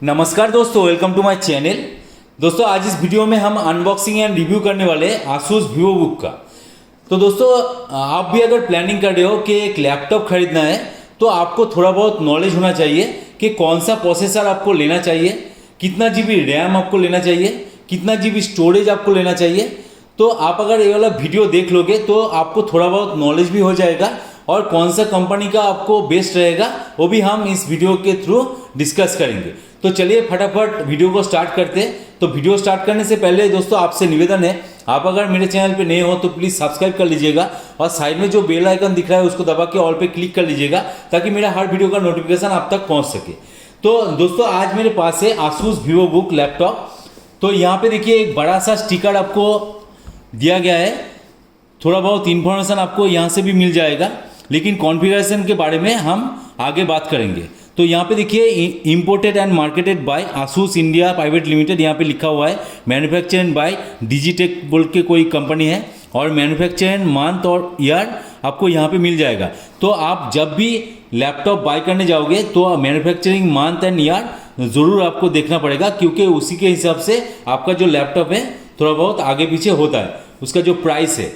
नमस्कार दोस्तों, welcome to my channel. दोस्तों आज इस वीडियो में हम अनबॉक्सिंग एंड रिव्यू करने वाले हैं आसूस वीवो बुक का। तो दोस्तों आप भी अगर प्लानिंग कर रहे हो कि एक लैपटॉप खरीदना है तो आपको थोड़ा बहुत नॉलेज होना चाहिए कि कौन सा प्रोसेसर आपको लेना चाहिए, कितना जीबी रैम आपको लेना चाहिए, कितना जीबी स्टोरेज आपको लेना चाहिए। तो आप अगर ये वाला वीडियो देख लोगे तो आपको थोड़ा बहुत नॉलेज भी हो जाएगा और कौन सा कंपनी का आपको बेस्ट रहेगा वो भी हम इस वीडियो के थ्रू डिस्कस करेंगे। तो चलिए फटाफट वीडियो को स्टार्ट करते हैं। तो वीडियो स्टार्ट करने से पहले दोस्तों आपसे निवेदन है, आप अगर मेरे चैनल पे नए हो तो प्लीज़ सब्सक्राइब कर लीजिएगा और साइड में जो बेल आइकन दिख रहा है उसको दबा के ऑल पे क्लिक कर लीजिएगा ताकि मेरा हर वीडियो का नोटिफिकेशन आप तक पहुंच सके। तो दोस्तों आज मेरे पास है आसूस वीवो बुक लैपटॉप। तो यहाँ पे देखिए एक बड़ा सा स्टिकर आपको दिया गया है, थोड़ा बहुत इंफॉर्मेशन आपको यहाँ से भी मिल जाएगा, लेकिन कॉन्फ़िगरेशन के बारे में हम आगे बात करेंगे। तो यहाँ पे देखिए imported and marketed bye Asus India private limited, यहाँ पे लिखा हुआ है। मैन्युफैक्चर्ड बाय डिजिटेक बोल के कोई कंपनी है और मैन्युफैक्चर्ड मंथ और ईयर आपको यहाँ पे मिल जाएगा। तो आप जब भी लैपटॉप बाय करने जाओगे तो मैन्युफैक्चरिंग मंथ एंड ईयर ज़रूर आपको देखना पड़ेगा, क्योंकि उसी के हिसाब से आपका जो लैपटॉप है थोड़ा बहुत आगे पीछे होता है, उसका जो प्राइस है।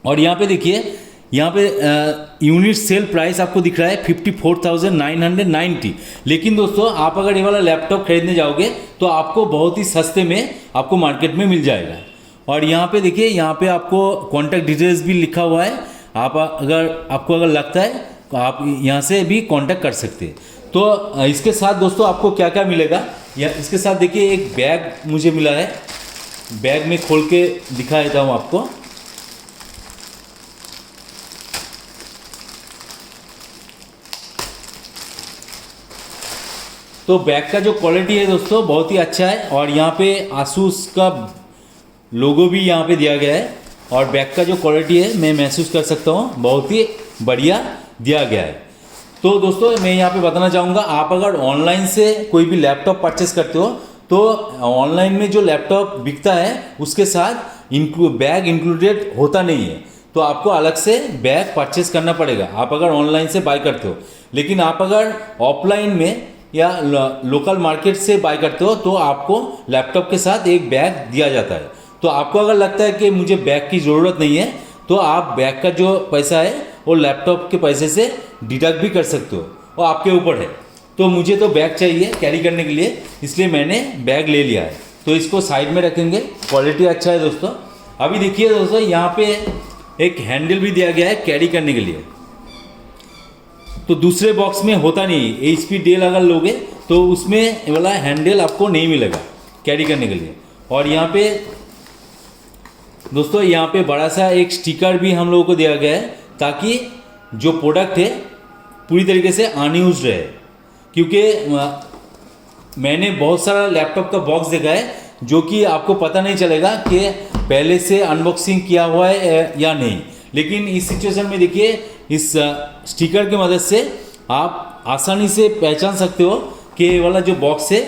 और यहाँ पे देखिए यहाँ पे यूनिट सेल प्राइस आपको दिख रहा है 54,990। लेकिन दोस्तों आप अगर ये वाला लैपटॉप खरीदने जाओगे तो आपको बहुत ही सस्ते में आपको मार्केट में मिल जाएगा। और यहाँ पे देखिए यहाँ पे आपको कॉन्टैक्ट डिटेल्स भी लिखा हुआ है, आप आपको अगर लगता है तो आप यहाँ से भी कॉन्टैक्ट कर सकते हैं। तो इसके साथ दोस्तों आपको क्या क्या मिलेगा, या इसके साथ देखिए एक बैग मुझे मिला है। बैग में खोल के दिखा देता हूँ आपको। तो बैग का जो क्वालिटी है दोस्तों बहुत ही अच्छा है और यहाँ पे आसूस का लोगो भी यहाँ पे दिया गया है और बैग का जो क्वालिटी है मैं महसूस कर सकता हूँ, बहुत ही बढ़िया दिया गया है। तो दोस्तों मैं यहाँ पे बताना चाहूँगा, आप अगर ऑनलाइन से कोई भी लैपटॉप परचेस करते हो तो ऑनलाइन में जो लैपटॉप बिकता है उसके साथ बैग इंक्लूडेड होता नहीं है, तो आपको अलग से बैग परचेस करना पड़ेगा आप अगर ऑनलाइन से बाय करते हो। लेकिन आप अगर ऑफलाइन में या लोकल मार्केट से बाय करते हो तो आपको लैपटॉप के साथ एक बैग दिया जाता है। तो आपको अगर लगता है कि मुझे बैग की ज़रूरत नहीं है तो आप बैग का जो पैसा है वो लैपटॉप के पैसे से डिडक्ट भी कर सकते हो, वो आपके ऊपर है। तो मुझे तो बैग चाहिए कैरी करने के लिए, इसलिए मैंने बैग ले लिया है। तो इसको साइड में रखेंगे, क्वालिटी अच्छा है दोस्तों। अभी देखिए दोस्तों यहाँ पे एक हैंडल भी दिया गया है कैरी करने के लिए, तो दूसरे बॉक्स में होता नहीं। HP डेल अगर लोगे तो उसमें वाला हैंडल आपको नहीं मिलेगा कैरी करने के लिए। और यहाँ पे दोस्तों यहाँ पे बड़ा सा एक स्टिकर भी हम लोगों को दिया गया है ताकि जो प्रोडक्ट है पूरी तरीके से अनयूज्ड रहे, क्योंकि मैंने बहुत सारा लैपटॉप का बॉक्स देखा है जो कि आपको पता नहीं चलेगा कि पहले से अनबॉक्सिंग किया हुआ है या नहीं। लेकिन इस सिचुएशन में देखिए इस स्टिकर की मदद से आप आसानी से पहचान सकते हो कि ये वाला जो बॉक्स है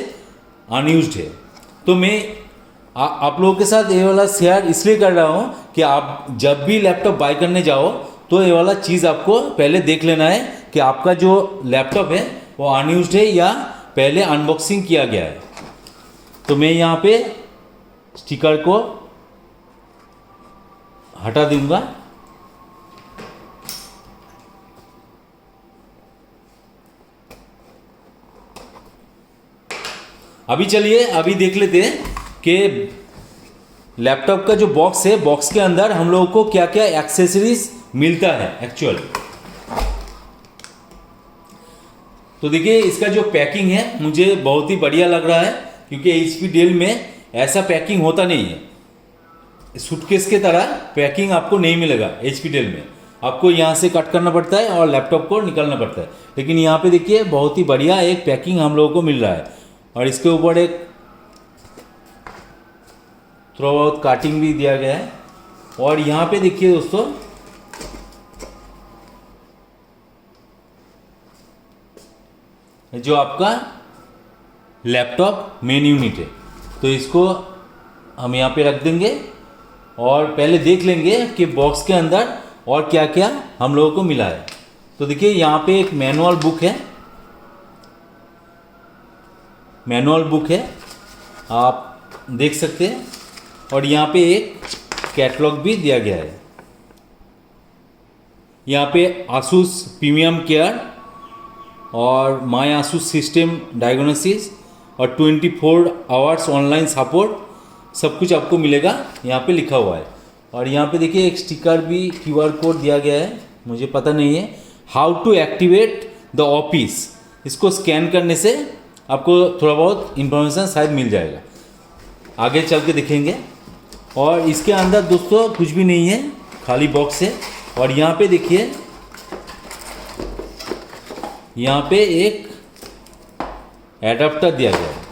अनयूज्ड है। तो मैं आप लोगों के साथ ये वाला शेयर इसलिए कर रहा हूँ कि आप जब भी लैपटॉप बाय करने जाओ तो ये वाला चीज़ आपको पहले देख लेना है कि आपका जो लैपटॉप है वो अनयूज्ड है या पहले अनबॉक्सिंग किया गया है। तो मैं यहाँ पे स्टिकर को हटा दूंगा। अभी चलिए अभी देख लेते हैं कि लैपटॉप का जो बॉक्स है, बॉक्स के अंदर हम लोगों को क्या क्या एक्सेसरीज मिलता है एक्चुअल। तो देखिए इसका जो पैकिंग है मुझे बहुत ही बढ़िया लग रहा है, क्योंकि HP डेल में ऐसा पैकिंग होता नहीं है। सूटकेस के तरह पैकिंग आपको नहीं मिलेगा HP डेल में, आपको यहाँ से कट करना पड़ता है और लैपटॉप को निकालना पड़ता है। लेकिन यहाँ पे देखिए बहुत ही बढ़िया एक पैकिंग हम लोगों को मिल रहा है और इसके ऊपर एक थोड़ा बहुत काटिंग भी दिया गया है। और यहाँ पे देखिए दोस्तों जो आपका लैपटॉप मेन यूनिट है, तो इसको हम यहाँ पे रख देंगे और पहले देख लेंगे कि बॉक्स के अंदर और क्या क्या हम लोगों को मिला है। तो देखिए यहाँ पे एक मैनुअल बुक है मैनुअल बुक है, आप देख सकते हैं। और यहाँ पे एक कैटलॉग भी दिया गया है। यहाँ पे आसूस प्रीमियम केयर और माई आसूस सिस्टम डायग्नोसिस और 24 आवर्स ऑनलाइन सपोर्ट सब कुछ आपको मिलेगा, यहाँ पे लिखा हुआ है। और यहाँ पे देखिए एक स्टिकर भी, QR कोड दिया गया है, मुझे पता नहीं है। How to activate the office, इसको स्कैन करने से आपको थोड़ा बहुत इंफॉर्मेशन शायद मिल जाएगा, आगे चल के देखेंगे। और इसके अंदर दोस्तों कुछ भी नहीं है, खाली बॉक्स है। और यहाँ पे देखिए, यहाँ पे एक एडाप्टर दिया गया है,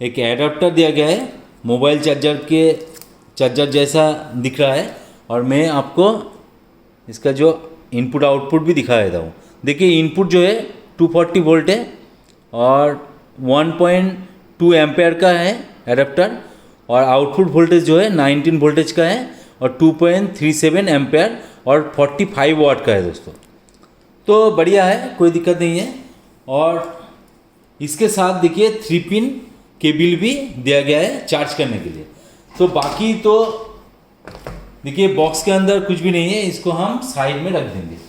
एक एडाप्टर दिया गया है, मोबाइल चार्जर जैसा दिख रहा है। और मैं आपको इसका जो इनपुट आउटपुट भी दिखा देता हूँ। देखिए इनपुट जो है 240 वोल्ट है और 1.2 एम्पेयर का है एडाप्टर, और आउटपुट वोल्टेज जो है 19 वोल्टेज का है और 2.37 एम्पेयर और 45 वाट का है दोस्तों। तो बढ़िया है, कोई दिक्कत नहीं है। और इसके साथ देखिए 3 पिन केबल भी दिया गया है चार्ज करने के लिए। तो बाकी तो देखिए बॉक्स के अंदर कुछ भी नहीं है, इसको हम साइड में रख देंगे।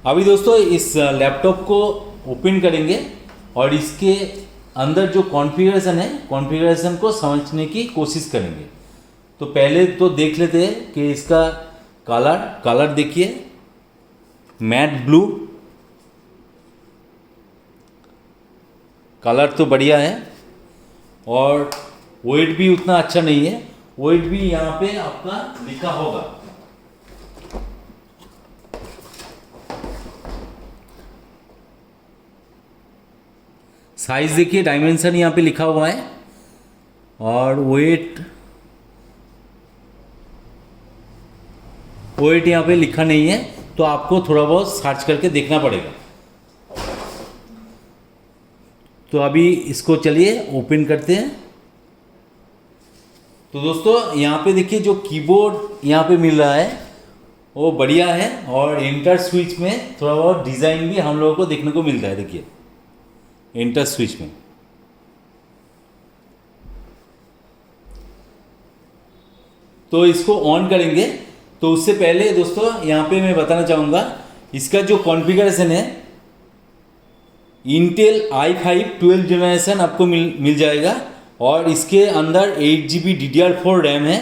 अभी दोस्तों इस लैपटॉप को ओपन करेंगे और इसके अंदर जो कॉन्फ़िगरेशन है, कॉन्फ़िगरेशन को समझने की कोशिश करेंगे। तो पहले तो देख लेते हैं कि इसका कलर देखिए, मैट ब्लू कलर तो बढ़िया है। और वेट भी उतना अच्छा नहीं है, वेट भी यहाँ पे आपका लिखा होगा। साइज देखिए, डायमेंशन यहाँ पे लिखा हुआ है। और वेट यहाँ पे लिखा नहीं है, तो आपको थोड़ा बहुत सर्च करके देखना पड़ेगा। तो अभी इसको चलिए ओपन करते हैं। तो दोस्तों यहाँ पे देखिए जो कीबोर्ड यहाँ पे मिल रहा है वो बढ़िया है, और एंटर स्विच में थोड़ा बहुत डिज़ाइन भी हम लोगों को देखने को मिलता है। देखिए एंटर स्विच में तो इसको ऑन करेंगे। तो उससे पहले दोस्तों यहाँ पे मैं बताना चाहूँगा, इसका जो कॉन्फ़िगरेशन है, इंटेल i5 12 जनरेशन आपको मिल जाएगा। और इसके अंदर 8GB DDR4 रैम है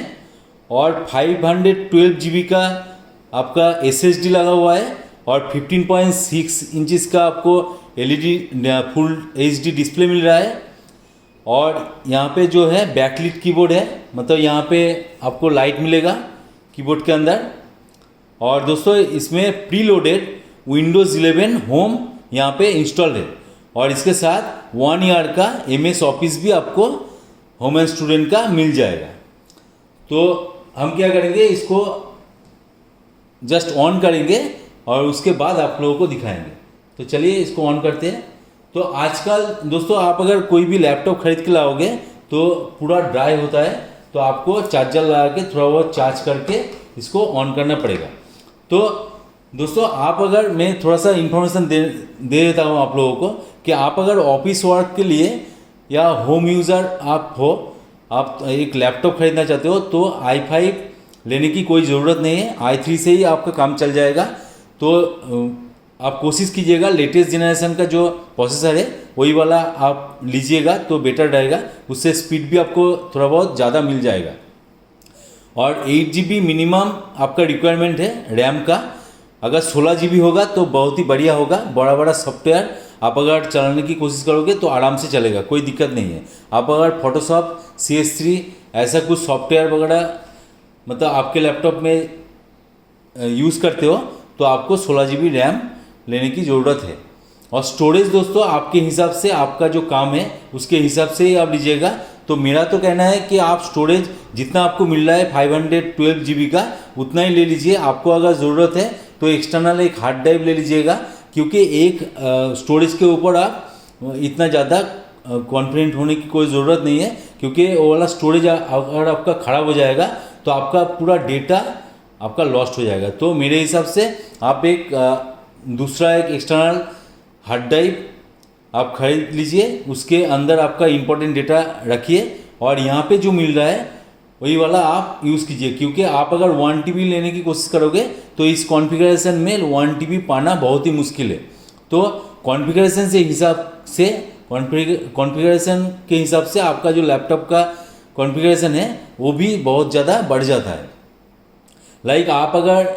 और 512 GB का आपका SSD लगा हुआ है, और 15.6 इंचज़ का आपको LED फुल HD डिस्प्ले मिल रहा है। और यहाँ पे जो है बैकलिट कीबोर्ड है, मतलब यहाँ पे आपको लाइट मिलेगा कीबोर्ड के अंदर। और दोस्तों इसमें प्रीलोडेड विंडोज़ 11 होम यहाँ पे इंस्टॉल्ड है, और इसके साथ 1 ईयर का MS ऑफिस भी आपको होम एंड स्टूडेंट का मिल जाएगा। तो हम क्या करेंगे, इसको जस्ट ऑन करेंगे और उसके बाद आप लोगों को दिखाएंगे। तो चलिए इसको ऑन करते हैं। तो आजकल दोस्तों आप अगर कोई भी लैपटॉप खरीद के लाओगे तो पूरा ड्राई होता है, तो आपको चार्जर लगा के थोड़ा बहुत चार्ज करके इसको ऑन करना पड़ेगा। तो दोस्तों आप अगर, मैं थोड़ा सा इन्फॉर्मेशन दे देता हूँ आप लोगों को, कि आप अगर ऑफिस वर्क के लिए या होम यूज़र आप हो, आप एक लैपटॉप खरीदना चाहते हो, तो i5 लेने की कोई ज़रूरत नहीं है, i3 से ही आपका काम चल जाएगा। तो आप कोशिश कीजिएगा लेटेस्ट जनरेशन का जो प्रोसेसर है वही वाला आप लीजिएगा, तो बेटर रहेगा, उससे स्पीड भी आपको थोड़ा बहुत ज़्यादा मिल जाएगा। और 8GB मिनिमम आपका रिक्वायरमेंट है रैम का। अगर 16GB होगा तो बहुत ही बढ़िया होगा। बड़ा बड़ा सॉफ्टवेयर आप अगर चलाने की कोशिश करोगे तो आराम से चलेगा, कोई दिक्कत नहीं है। आप अगर फोटोशॉप, CS3 ऐसा कुछ सॉफ्टवेयर वगैरह मतलब आपके लैपटॉप में यूज़ करते हो तो आपको 16GB रैम लेने की ज़रूरत है। और स्टोरेज दोस्तों आपके हिसाब से, आपका जो काम है उसके हिसाब से ही आप लीजिएगा। तो मेरा तो कहना है कि आप स्टोरेज जितना आपको मिल रहा है 512GB का उतना ही ले लीजिए। आपको अगर ज़रूरत है तो एक्सटर्नल एक हार्ड ड्राइव ले लीजिएगा, क्योंकि एक स्टोरेज के ऊपर आप इतना ज़्यादा कॉन्फिडेंट होने की कोई ज़रूरत नहीं है, क्योंकि वो वाला स्टोरेज अगर आपका ख़राब हो जाएगा तो आपका पूरा डेटा आपका लॉस्ट हो जाएगा। तो मेरे हिसाब से आप एक दूसरा एक एक्सटर्नल हार्ड ड्राइव आप खरीद लीजिए, उसके अंदर आपका इम्पोर्टेंट डेटा रखिए और यहाँ पे जो मिल रहा है वही वाला आप यूज़ कीजिए, क्योंकि आप अगर 1 TB लेने की कोशिश करोगे तो इस कॉन्फ़िगरेशन में 1 TB पाना बहुत ही मुश्किल है। तो कॉन्फ़िगरेशन के हिसाब से आपका जो लैपटॉप का कॉन्फ़िगरेशन है वो भी बहुत ज़्यादा बढ़ जाता है। लाइक आप अगर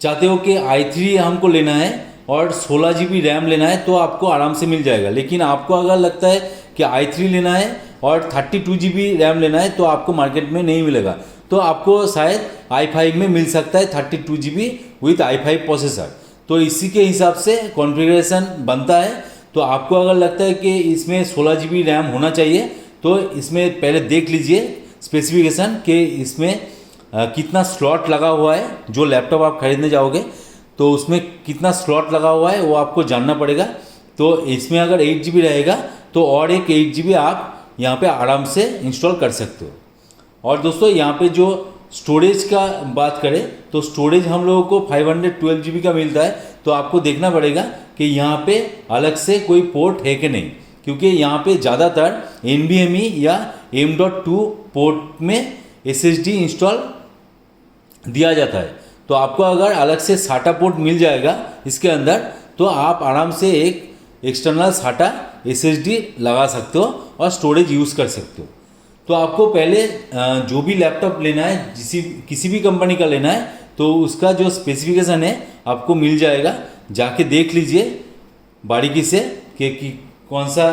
चाहते हो कि i3 हमको लेना है और 16 GB रैम लेना है तो आपको आराम से मिल जाएगा, लेकिन आपको अगर लगता है कि i3 लेना है और 32 GB रैम लेना है तो आपको मार्केट में नहीं मिलेगा। तो आपको शायद i5 में मिल सकता है 32 GB विथ i5 प्रोसेसर। तो इसी के हिसाब से कॉन्फ़िगरेशन बनता है। तो आपको अगर लगता है कि इसमें 16 GB रैम होना चाहिए तो इसमें पहले देख लीजिए स्पेसिफिकेशन कि इसमें कितना स्लॉट लगा हुआ है। जो लैपटॉप आप खरीदने जाओगे तो उसमें कितना स्लॉट लगा हुआ है वो आपको जानना पड़ेगा। तो इसमें अगर 8 GB रहेगा तो और एक 8 GB आप यहाँ पे आराम से इंस्टॉल कर सकते हो। और दोस्तों यहाँ पे जो स्टोरेज का बात करें तो स्टोरेज हम लोगों को 512 GB का मिलता है। तो आपको देखना पड़ेगा कि यहाँ पे अलग से कोई पोर्ट है कि नहीं, क्योंकि यहाँ पे ज़्यादातर NVMe या M.2 पोर्ट में SSD इंस्टॉल दिया जाता है। तो आपको अगर अलग से SATA पोर्ट मिल जाएगा इसके अंदर तो आप आराम से एक एक्सटर्नल SATA SSD लगा सकते हो और स्टोरेज यूज़ कर सकते हो। तो आपको पहले जो भी लैपटॉप लेना है किसी भी कंपनी का लेना है तो उसका जो स्पेसिफिकेशन है आपको मिल जाएगा, जाके देख लीजिए बारीकी से कि कौन सा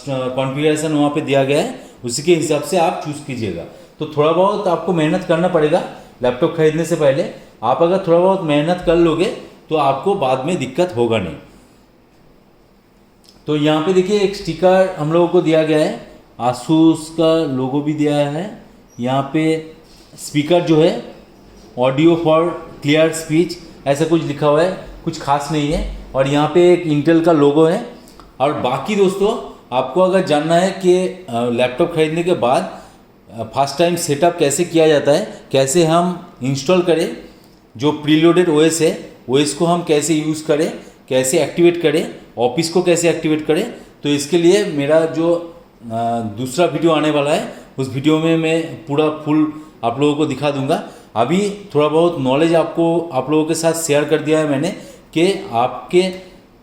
कॉन्फ़िगरेशन वहाँ पे दिया गया है, उसी के हिसाब से आप चूज़ कीजिएगा। तो थोड़ा बहुत आपको मेहनत करना पड़ेगा लैपटॉप खरीदने से पहले। आप अगर थोड़ा बहुत मेहनत कर लोगे तो आपको बाद में दिक्कत होगा नहीं। तो यहाँ पे देखिए एक स्टिकर हम लोगों को दिया गया है, आसूस का लोगो भी दिया है। यहाँ पे स्पीकर जो है ऑडियो फॉर क्लियर स्पीच ऐसा कुछ लिखा हुआ है, कुछ खास नहीं है। और यहाँ पे एक इंटेल का लोगो है। और बाकी दोस्तों आपको अगर जानना है कि लैपटॉप खरीदने के बाद फर्स्ट टाइम सेटअप कैसे किया जाता है, कैसे हम इंस्टॉल करें, जो प्रीलोडेड OS है OS को हम कैसे यूज़ करें, कैसे एक्टिवेट करें, ऑफिस को कैसे एक्टिवेट करें, तो इसके लिए मेरा जो दूसरा वीडियो आने वाला है उस वीडियो में मैं पूरा फुल आप लोगों को दिखा दूंगा। अभी थोड़ा बहुत नॉलेज आप लोगों के साथ शेयर कर दिया है मैंने कि आपके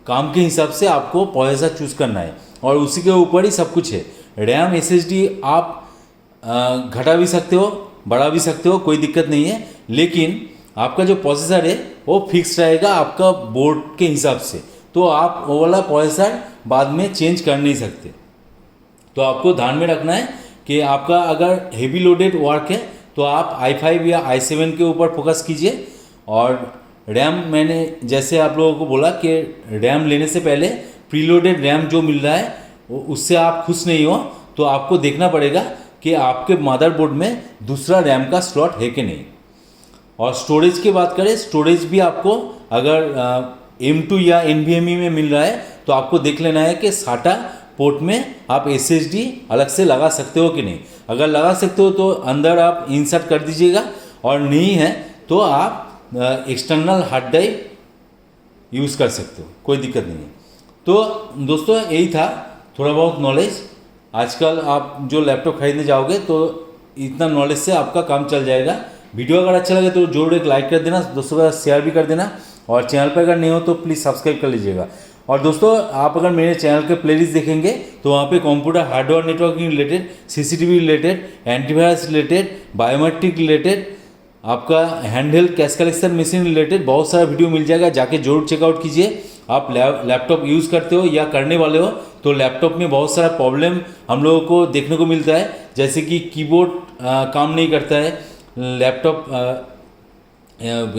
काम के हिसाब से आपको प्रोसेसर चूज़ करना है और उसी के ऊपर ही सब कुछ है। रैम SSD आप घटा भी सकते हो, बढ़ा भी सकते हो, कोई दिक्कत नहीं है, लेकिन आपका जो प्रोसेसर है वो फिक्स रहेगा आपका बोर्ड के हिसाब से। तो आप वो वाला प्रोसेसर बाद में चेंज कर नहीं सकते। तो आपको ध्यान में रखना है कि आपका अगर हेवी लोडेड वर्क है तो आप i5 या i7 के ऊपर फोकस कीजिए। और रैम मैंने जैसे आप लोगों को बोला कि रैम लेने से पहले प्रीलोडेड रैम जो मिल रहा है उससे आप खुश नहीं हो तो आपको देखना पड़ेगा कि आपके मदरबोर्ड में दूसरा रैम का स्लॉट है कि नहीं। और स्टोरेज की बात करें, स्टोरेज भी आपको अगर M.2 या NVMe में मिल रहा है तो आपको देख लेना है कि SATA पोर्ट में आप SSD अलग से लगा सकते हो कि नहीं। अगर लगा सकते हो तो अंदर आप इंसर्ट कर दीजिएगा, और नहीं है तो आप एक्सटर्नल हार्ड ड्राइव यूज़ कर सकते हो, कोई दिक्कत नहीं है। तो दोस्तों यही था थोड़ा बहुत नॉलेज। आजकल आप जो लैपटॉप खरीदने जाओगे तो इतना नॉलेज से आपका काम चल जाएगा। वीडियो अगर अच्छा लगे तो जरूर एक लाइक कर देना, दोस्तों का शेयर भी कर देना, और चैनल पर अगर नहीं हो तो प्लीज़ सब्सक्राइब कर लीजिएगा। और दोस्तों आप अगर मेरे चैनल के प्लेलिस्ट देखेंगे तो वहाँ पे computer hardware networking related, CCTV related, antivirus related, biometric related, आपका handheld cash collection machine related बहुत सारा वीडियो मिल जाएगा, जाके जरूर चेकआउट कीजिए। आप लैपटॉप यूज़ करते हो या करने वाले हो तो लैपटॉप में बहुत सारा प्रॉब्लम हम लोगों को देखने को मिलता है, जैसे कि कीबोर्ड काम नहीं करता है, लैपटॉप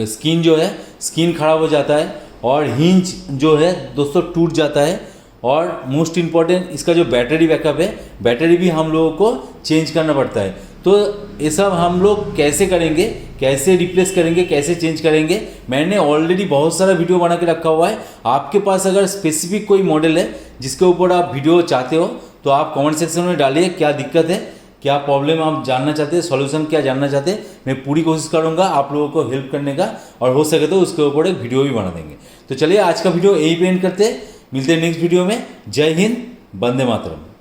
स्क्रीन जो है स्क्रीन खराब हो जाता है, और हिंज जो है दोस्तों टूट जाता है, और मोस्ट इम्पॉर्टेंट इसका जो बैटरी बैकअप है, बैटरी भी हम लोगों को चेंज करना पड़ता है। तो ये सब हम लोग कैसे करेंगे, कैसे रिप्लेस करेंगे, कैसे चेंज करेंगे, मैंने ऑलरेडी बहुत सारा वीडियो बना के रखा हुआ है। आपके पास अगर स्पेसिफिक कोई मॉडल है जिसके ऊपर आप वीडियो चाहते हो तो आप कमेंट सेक्शन में डालिए क्या दिक्कत है, क्या प्रॉब्लम आप जानना चाहते हैं, सॉल्यूशन क्या जानना चाहते हैं, मैं पूरी कोशिश करूंगा आप लोगों को हेल्प करने का, और हो सके तो उसके ऊपर एक वीडियो भी बना देंगे। तो चलिए आज का वीडियो यही पे एंड करते हैं, मिलते हैं नेक्स्ट वीडियो में। जय हिंद, वंदे मातरम।